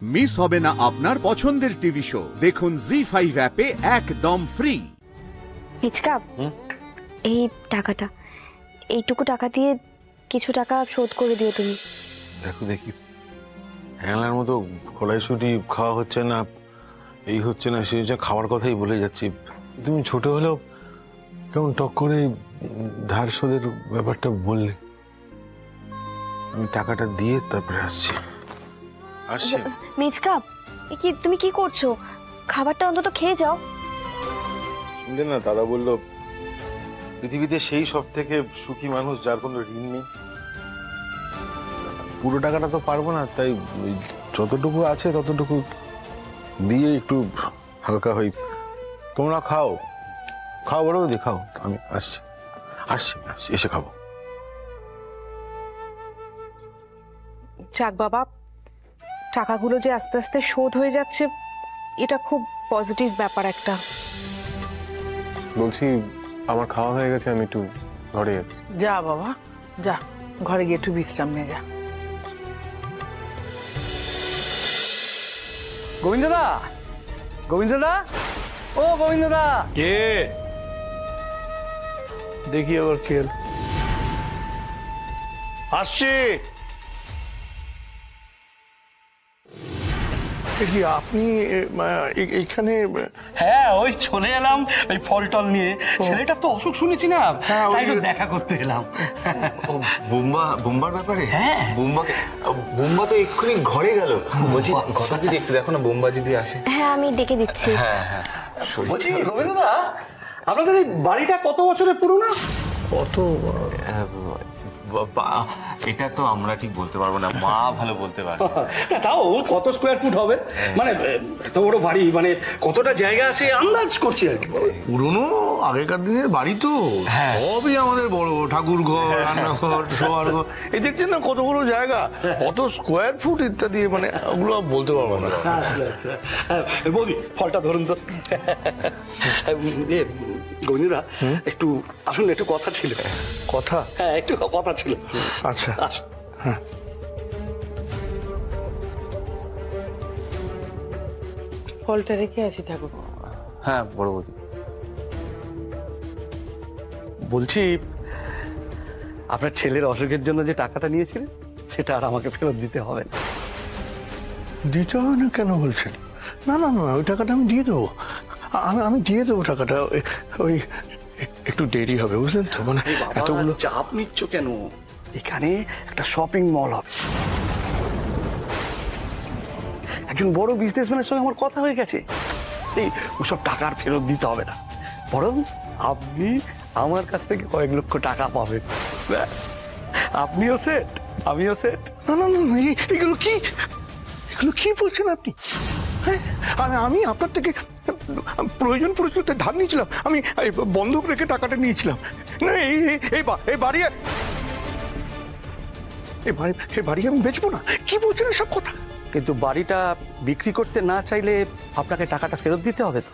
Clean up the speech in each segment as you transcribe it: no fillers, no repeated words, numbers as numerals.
Miss হবে না আপনার পছন্দের টিভি শো। দেখুন জি5 অ্যাপে একদম ফ্রি। মিচকা, এই টাকাটা, এইটুকু টাকা দিয়ে কিছু টাকা শোধ করে দিও তুমি। দেখো দেখি, হ্যাংলার মতো কড়াইশুঁটি খাওয়া হচ্ছে না, এই হচ্ছে না, সেই হচ্ছে, খাওয়ার কথাই বলে যাচ্ছি। তুমি ছোট হলেও কেমন টক করে ধার শোধের ব্যাপারটা বললে। আমি টাকাটা দিয়ে তারপরে আসছি। মিচকা, কি তুমি কি করছো? খাবারটা অন্তত খেয়ে যাও। শুনলে না, দাদা বলল পৃথিবীতে সেই সব থেকে সুখী মানুষ যার কোনো ঋণ নেই। পুরো টাকাটা তো পারবো না, তাই যতটুকু আছে ততটুকু দিয়ে একটু হালকা হই। তোমরা খাও, খাও, বলো দি খাও, আমি আসছি আসছি আসছি এসে খাবো। যাক বাবা, টাকাগুলো যে আস্তে আস্তে শোধ হয়ে যাচ্ছে, এটা খুব পজিটিভ ব্যাপার একটা। বলছি আমার খাওয়া হয়ে গেছে, আমি একটু ঘরে যাচ্ছি। যা বাবা যা, ঘরে গিয়ে একটু বিশ্রাম নিয়ে যা। গোবিন্দদা, গোবিন্দদা, ও গোবিন্দদা। কে? দেখি আবার কে আসছে। কি আপনি এইখানে? হ্যাঁ, ওই চলে এলাম ওই ফল টল নিয়ে। ছেলেটা তো অসুখ শুনেছি না, তাই একটু দেখা করতে এলাম। বোম্বার ব্যাপারে? হ্যাঁ, বোম্বা তো এক্ষুনি ঘরে গেল। বলছি কথা যদি একটু দেখো না, বোম্বা যদি আসে। হ্যাঁ, আমি ডেকে দিচ্ছি। হ্যাঁ হ্যাঁ। বলছি গোবিন্দদা, আপনাদের এই বাড়িটা কত বছরের পুরনো? কত? এটা তো আমরা ঠিক বলতে পারবো না, মা ভালো বলতে পারবে। তাও কত স্কোয়ার ফুট হবে? মানে এত বড় বাড়ি, মানে কতটা জায়গা আছে আন্দাজ করছি আর কি। পুরনো আগেকার দিনের বাড়ি তো, সবই আমাদের বড়, ঠাকুর ঘর, রান্নাঘর, শোয়ার ঘর, এই দেখছেন না কত বড় জায়গা, কত স্কোয়ার ফুট ইত্যাদি, মানে ওগুলো বলতে পারবো না। বৌদি, ফলটা ধরুন তো। গোবিন্দদা, একটু আসুন, একটু কথা ছিল। কথা? হ্যাঁ, একটু কথা ছিল। আচ্ছা, হ্যাঁ। ফলটা রেখে আসি ঠাকুর। হ্যাঁ বড় বৌদি। বলছি, আপনার ছেলের অসুখের জন্য যে টাকাটা নিয়েছিলেন, সেটা আর আমাকে ফেরত দিতে হবে না। দিতে হবে না কেন বলছেন? না না না, ওই টাকাটা আমি দিয়ে দেবো, আমি দিয়ে দেবো টাকাটা। ওই একটু দেরি হবে, বুঝলেন তো, মানে এতগুলো চাপ নিচ্ছ কেন? এখানে একটা শপিং মল হবে, একজন বড় বিজনেসম্যানের সঙ্গে আমার কথা হয়ে গেছে। এই ওসব টাকা আর ফেরত দিতে হবে না, বরং আপনি আমার কাছ থেকে কয়েক লক্ষ টাকা পাবেন। ব্যাস, আপনিও সেট, আমিও সেট। না না না, এগুলো কি বলছেন আপনি? হ্যাঁ, আমি আপনার থেকে প্রয়োজন পরিস্থিতিতে ধার নিয়েছিলাম, আমি বন্ধক রেখে টাকাটা নিয়েছিলাম। না, এই বাড়ি আমি বেচবো না। কি বলছেন এসব কথা? কিন্তু বাড়িটা বিক্রি করতে না চাইলে আপনাকে টাকাটা ফেরত দিতে হবে তো।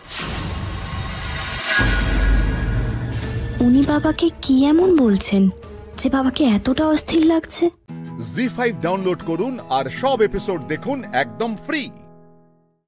উনি বাবাকে কি এমন বলছেন যে বাবাকে এতটা অস্থির লাগছে? জি5 ডাউনলোড করুন আর সব এপিসোড দেখুন একদম ফ্রি।